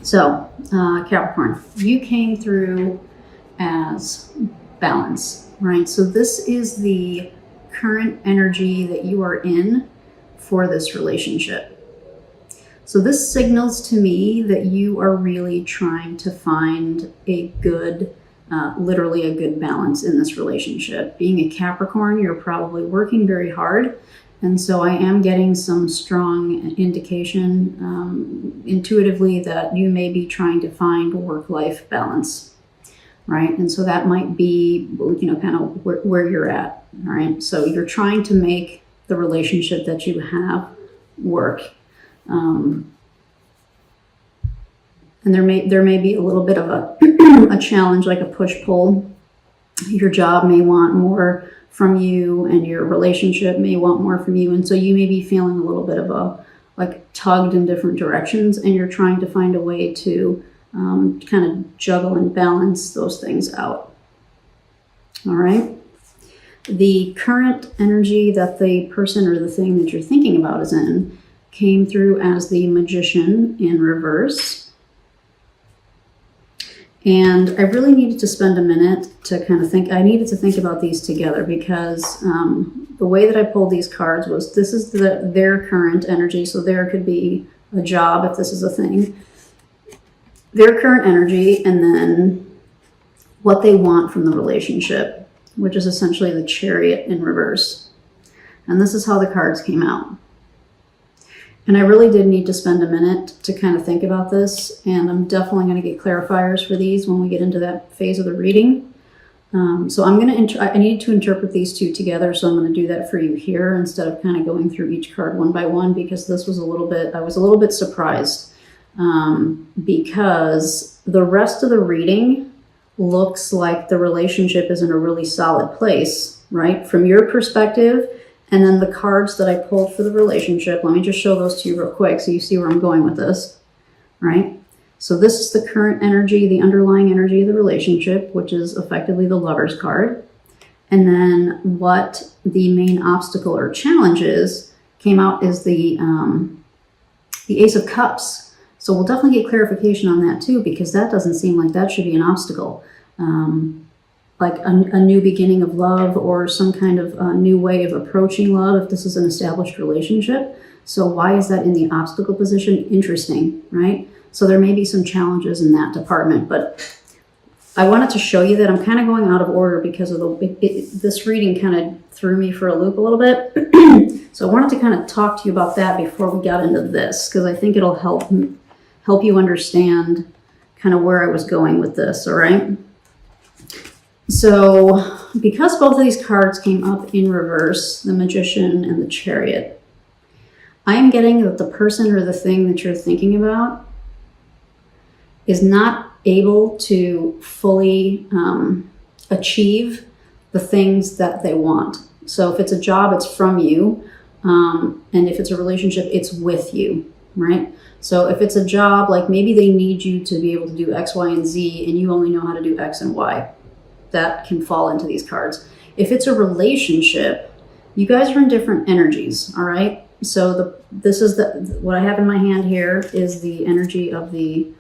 So, Capricorn, you came through as balance, right? So this is the current energy that you are in for this relationship. So this signals to me that you are really trying to find a good, literally a good balance in this relationship. Being a Capricorn, you're probably working very hard. And so I am getting some strong indication intuitively that you may be trying to find work-life balance, right? And so that might be, kind of where you're at, all right? So you're trying to make the relationship that you have work. And there may be a little bit of a challenge, like a push-pull. Your job may want more from you, and your relationship may want more from you, and so you may be feeling a little bit of tugged in different directions, and you're trying to find a way to kind of juggle and balance those things out. All right. The current energy that the person or the thing that you're thinking about is in came through as the Magician in reverse. And I really needed to spend a minute to kind of think. I needed to think about these together because the way that I pulled these cards was this is their current energy. So there could be a job if this is a thing. Their current energy, and then what they want from the relationship, which is essentially the Chariot in reverse. And this is how the cards came out. And I really did need to spend a minute to kind of think about this, and I'm definitely going to get clarifiers for these when we get into that phase of the reading. So I need to interpret these two together, so I'm going to do that for you here instead of kind of going through each card one by one, because this was I was a little bit surprised because the rest of the reading looks like the relationship is in a really solid place, right? From your perspective. And then the cards that I pulled for the relationship, let me just show those to you real quick so you see where I'm going with this, right? So this is the current energy, the underlying energy of the relationship, which is effectively the Lover's card. And then what the main obstacle or challenge is, came out is the Ace of Cups. So we'll definitely get clarification on that too, because that doesn't seem like that should be an obstacle. Like a new beginning of love, or some kind of new way of approaching love if this is an established relationship. So why is that in the obstacle position? Interesting, right? So there may be some challenges in that department, but I wanted to show you that I'm kind of going out of order because of this reading kind of threw me for a loop a little bit. So I wanted to kind of talk to you about that before we got into this, because I think it'll help you understand kind of where I was going with this, all right? So because both of these cards came up in reverse, the Magician and the Chariot, I am getting that the person or the thing that you're thinking about is not able to fully achieve the things that they want. So if it's a job, it's from you. And if it's a relationship, it's with you, right? So if it's a job, like maybe they need you to be able to do X, Y, and Z, and you only know how to do X and Y. That can fall into these cards. If it's a relationship, you guys are in different energies, all right? So what I have in my hand here is the energy of the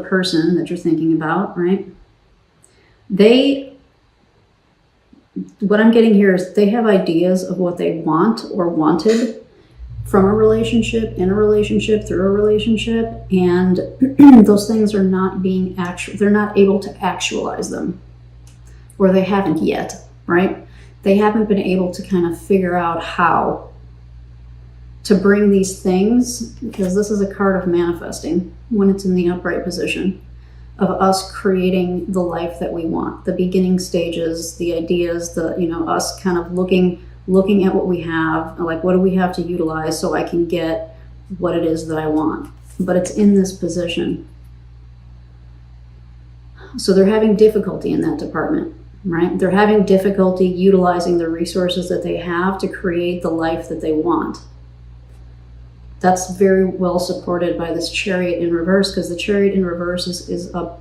person that you're thinking about, right? What I'm getting here is they have ideas of what they want or wanted from a relationship, in a relationship, through a relationship, and those things are not they're not able to actualize them. Or they haven't yet, right? They haven't been able to kind of figure out how to bring these things, because this is a card of manifesting when it's in the upright position, of us creating the life that we want, the beginning stages, the ideas, us kind of looking at what we have, like what do we have to utilize so I can get what it is that I want. But it's in this position. So they're having difficulty in that department, right? They're having difficulty utilizing the resources that they have to create the life that they want. That's very well supported by this Chariot in reverse, because the Chariot in reverse is a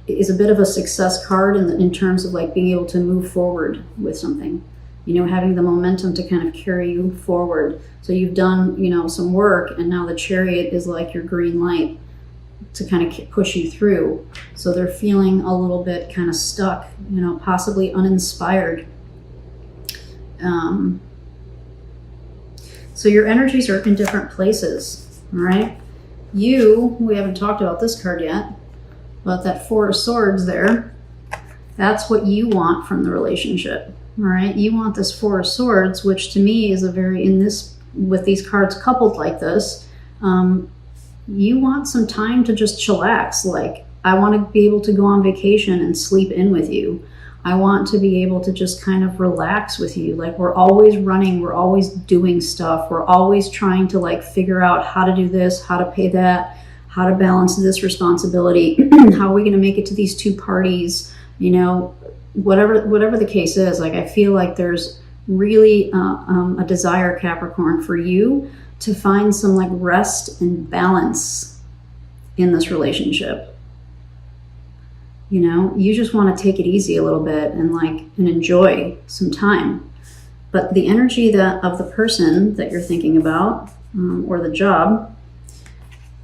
bit of a success card in terms of like being able to move forward with something, having the momentum to kind of carry you forward. So you've done, some work, and now the Chariot is like your green light. kind of push you through. So they're feeling a little bit kind of stuck, you know, possibly uninspired. So your energies are in different places, all right? We haven't talked about this card yet, but that Four of Swords there, that's what you want from the relationship, all right? You want this Four of Swords, which to me is with these cards coupled like this, you want some time to just chillax. Like, I want to be able to go on vacation and sleep in with you. I want to be able to just kind of relax with you. Like, we're always running, we're always doing stuff. We're always trying to like figure out how to do this, how to pay that, how to balance this responsibility. How are we going to make it to these two parties? You know, whatever the case is, like, I feel like there's really a desire, Capricorn, for you to find some like rest and balance in this relationship. You know, you just want to take it easy a little bit and enjoy some time. But the energy of the person that you're thinking about, or the job,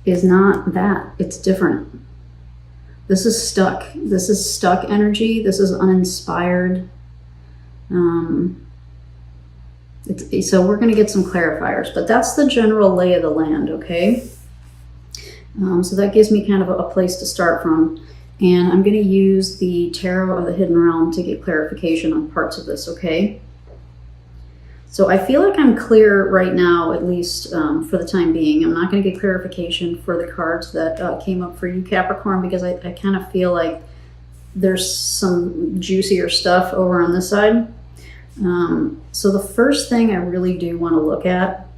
is not that. It's different. This is stuck. This is stuck energy. This is uninspired. So we're going to get some clarifiers, but that's the general lay of the land, okay? So that gives me kind of a place to start from. And I'm going to use the Tarot of the Hidden Realm to get clarification on parts of this, okay? So I feel like I'm clear right now, at least for the time being. I'm not going to get clarification for the cards that came up for you, Capricorn, because I kind of feel like there's some juicier stuff over on this side. So the first thing I really do want to look at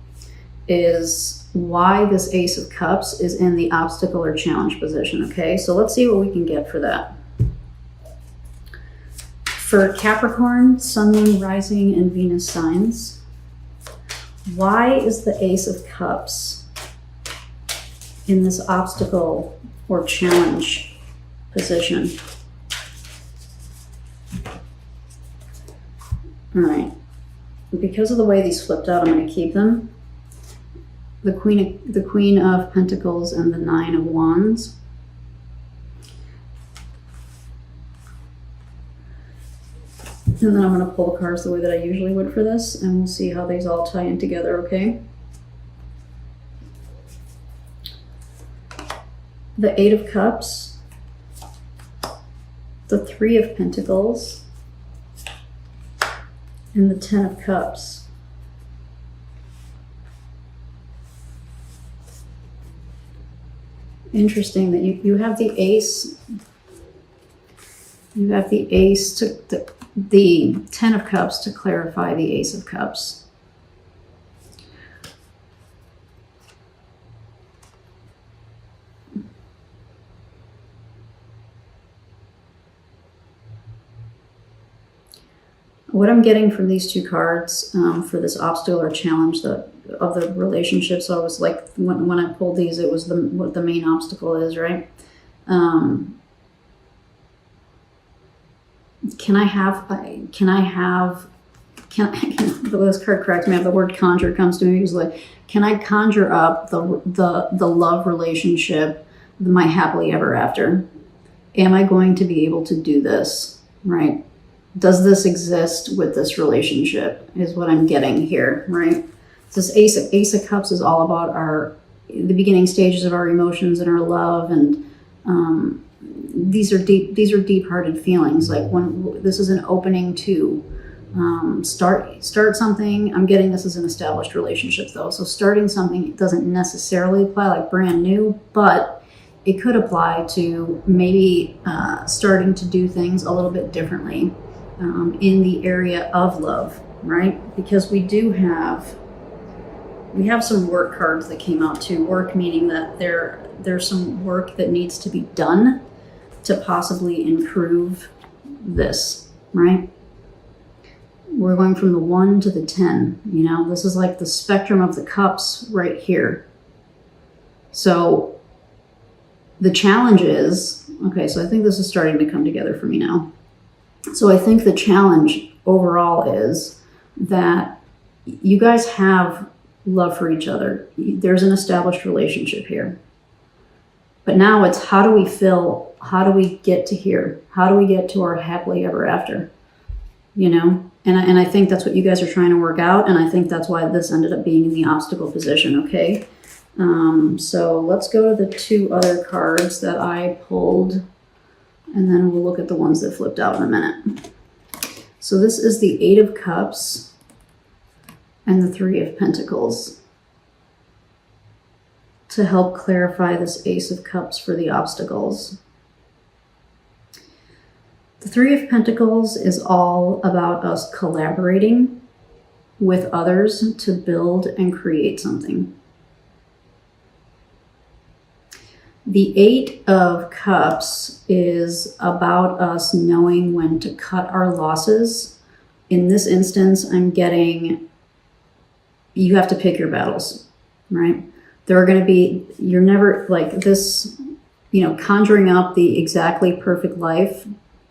is why this Ace of Cups is in the obstacle or challenge position, okay? So let's see what we can get for that. For Capricorn, Sun, Moon, Rising, and Venus signs, why is the Ace of Cups in this obstacle or challenge position? All right, because of the way these flipped out, I'm going to keep them. The Queen of Pentacles and the Nine of Wands. And then I'm going to pull the cards the way that I usually would for this, and we'll see how these all tie in together, okay? The Eight of Cups, the Three of Pentacles, and the Ten of Cups. Interesting that you have the Ace. You have the Ace to the Ten of Cups to clarify the Ace of Cups. What I'm getting from these two cards for this obstacle or challenge of the relationship, so I was like, when I pulled these, it was what the main obstacle is, right? This card cracks me up. The word conjure comes to me. It's like, can I conjure up the love relationship, my happily ever after? Am I going to be able to do this, right? Does this exist with this relationship is what I'm getting here, right? This Ace of Cups is all about the beginning stages of our emotions and our love, and these are deep-hearted feelings. Like, when this is an opening to start something. I'm getting this as an established relationship though, so starting something doesn't necessarily apply like brand new, but it could apply to maybe starting to do things a little bit differently in the area of love, right? Because we have some work cards that came out too. Work meaning that there's some work that needs to be done to possibly improve this, right? We're going from the 1 to the 10, you know? This is like the spectrum of the cups right here. So the challenge is, okay, so I think this is starting to come together for me now. So I think the challenge overall is that you guys have love for each other. There's an established relationship here. But now it's how do we feel? How do we get to here? How do we get to our happily ever after? You know? And I think that's what you guys are trying to work out. And I think that's why this ended up being in the obstacle position, okay? So let's go to the 2 other cards that I pulled. And then we'll look at the ones that flipped out in a minute. So this is the 8 of Cups and the 3 of Pentacles to help clarify this Ace of Cups for the obstacles. The 3 of Pentacles is all about us collaborating with others to build and create something. The 8 of Cups is about us knowing when to cut our losses. In this instance, I'm getting, you have to pick your battles, right? There are going to be, you're never like this, you know, conjuring up the exactly perfect life.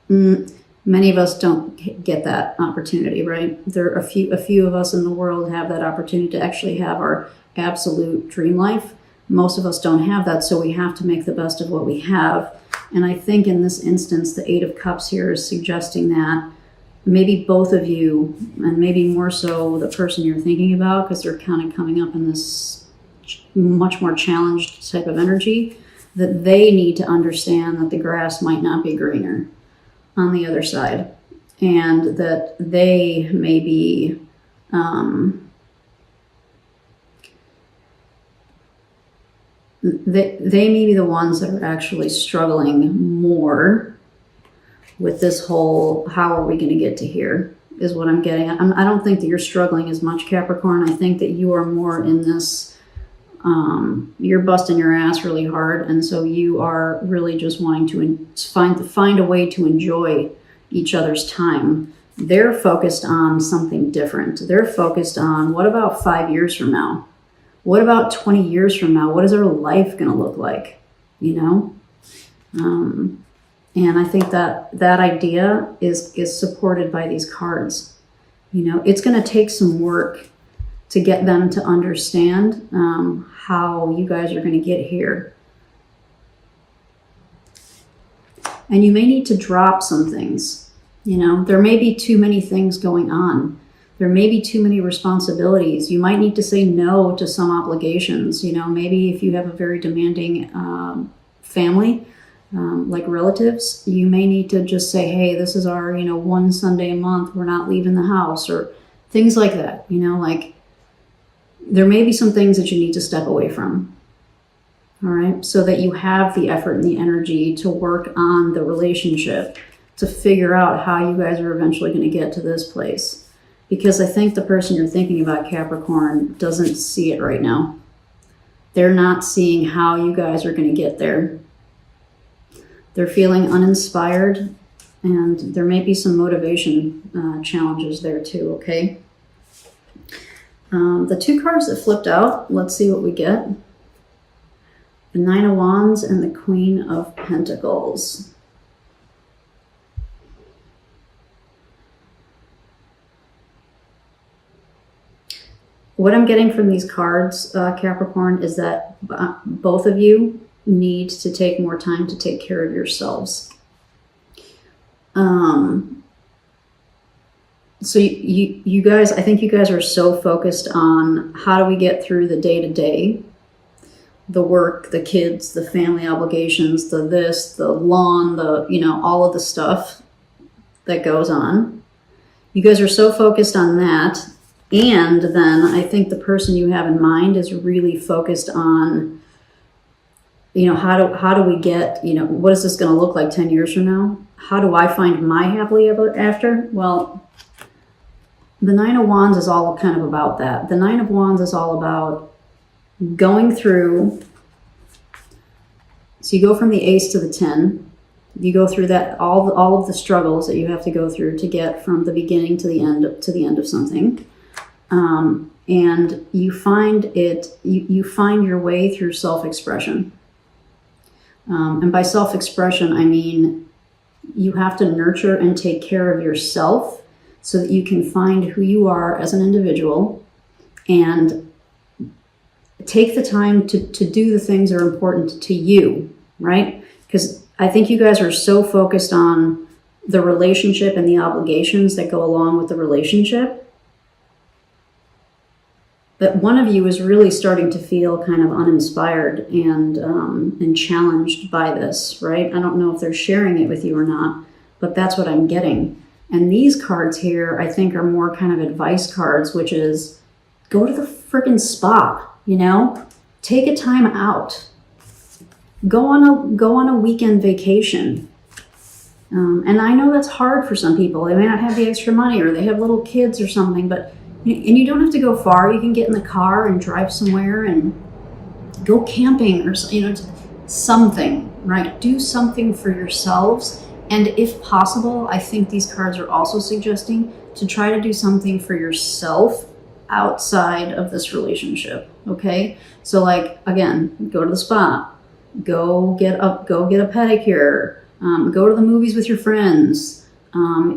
Many of us don't get that opportunity, right? There are a few of us in the world have that opportunity to actually have our absolute dream life. Most of us don't have that, so we have to make the best of what we have. And I think in this instance, the 8 of Cups here is suggesting that maybe both of you, and maybe more so the person you're thinking about, because they're kind of coming up in this much more challenged type of energy, that they need to understand that the grass might not be greener on the other side, and that they may be they may be the ones that are actually struggling more with this whole how are we going to get to here is what I'm getting. I don't think that you're struggling as much, Capricorn. I think that you are more in this you're busting your ass really hard, and so you are really just wanting to find a way to enjoy each other's time. They're focused on something different. They're focused on, what about 5 years from now? What about 20 years from now? What is our life going to look like? You know? And I think that that idea is supported by these cards. You know, it's going to take some work to get them to understand how you guys are going to get here. And you may need to drop some things. You know, there may be too many things going on. There may be too many responsibilities. You might need to say no to some obligations. You know, maybe if you have a very demanding family, like relatives, you may need to just say, hey, this is our, you know, one Sunday a month, we're not leaving the house, or things like that. You know, like, there may be some things that you need to step away from, all right? So that you have the effort and the energy to work on the relationship, to figure out how you guys are eventually going to get to this place. Because I think the person you're thinking about, Capricorn, doesn't see it right now. They're not seeing how you guys are going to get there. They're feeling uninspired, and there may be some motivation challenges there too, okay? The 2 cards that flipped out, let's see what we get. The 9 of Wands and the Queen of Pentacles. What I'm getting from these cards, Capricorn, is that both of you need to take more time to take care of yourselves. So you guys, I think you guys are so focused on how do we get through the day-to-day, the work, the kids, the family obligations, the this, the lawn, the, you know, all of the stuff that goes on. You guys are so focused on that. And then I think the person you have in mind is really focused on, you know, how do we get, you know, what is this going to look like 10 years from now? How do I find my happily ever after? Well, the 9 of Wands is all kind of about that. The 9 of Wands is all about going through. So you go from the Ace to the 10. You go through that, all of the struggles that you have to go through to get from the beginning to the end of something. And you find you find your way through self-expression. And by self-expression, I mean you have to nurture and take care of yourself so that you can find who you are as an individual and take the time to do the things that are important to you. right? Because I think you guys are so focused on the relationship and the obligations that go along with the relationship that one of you is really starting to feel kind of uninspired and challenged by this, right? I don't know if they're sharing it with you or not, but that's what I'm getting. And these cards here, I think, are more kind of advice cards, which is go to the freaking spa, you know? Take a time out. Go on a weekend vacation. And I know that's hard for some people. They may not have the extra money or they have little kids or something, and you don't have to go far. You can get in the car and drive somewhere and go camping or, something, right? Do something for yourselves. And if possible, I think these cards are also suggesting to try to do something for yourself outside of this relationship, okay? So like, again, go to the spa, go get a pedicure, go to the movies with your friends.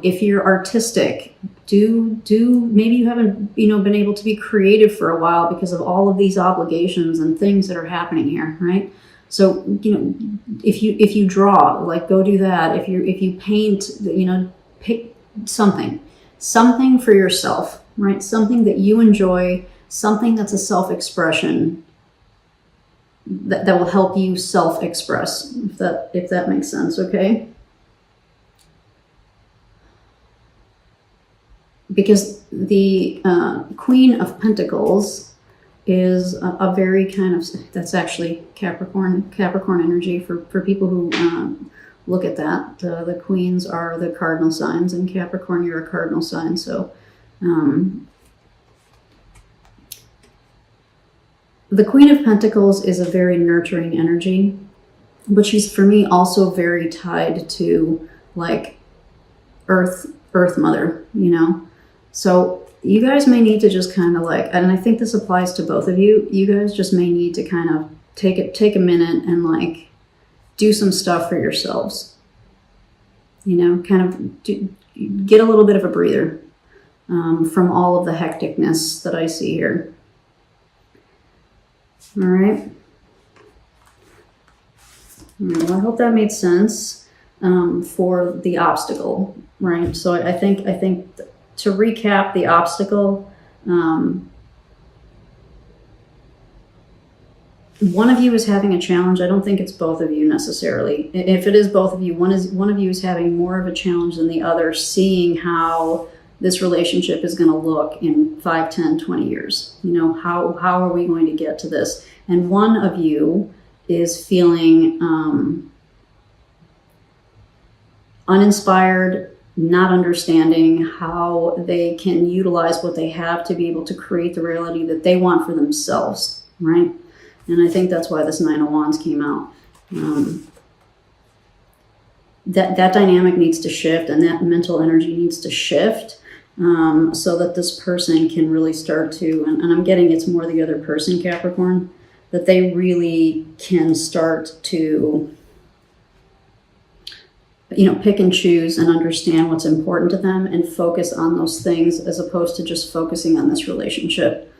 If you're artistic, maybe you haven't, been able to be creative for a while because of all of these obligations and things that are happening here, right? So, if you draw, like go do that. If you paint, pick something for yourself, right? Something that you enjoy, something that's a self-expression that will help you self-express, if that makes sense, okay? Because the Queen of Pentacles is a very kind of, that's actually Capricorn energy for people who look at that. The queens are the cardinal signs, and Capricorn, you're a cardinal sign. So the Queen of Pentacles is a very nurturing energy, but she's, for me, also very tied to like Earth Mother, So you guys may need to just kind of like, and I think this applies to both of you, you guys just may need to kind of take a minute and like do some stuff for yourselves. Kind of get a little bit of a breather from all of the hecticness that I see here. All right. Well, I hope that made sense for the obstacle, right? So I think to recap the obstacle, one of you is having a challenge. I don't think it's both of you necessarily. If it is both of you, one of you is having more of a challenge than the other, seeing how this relationship is going to look in 5, 10, 20 years. How are we going to get to this? And one of you is feeling uninspired, not understanding how they can utilize what they have to be able to create the reality that they want for themselves, right? And I think that's why this Nine of Wands came out. That dynamic needs to shift, and that mental energy needs to shift so that this person can really start to, and I'm getting it's more the other person, Capricorn, that they really can start to pick and choose and understand what's important to them and focus on those things as opposed to just focusing on this relationship.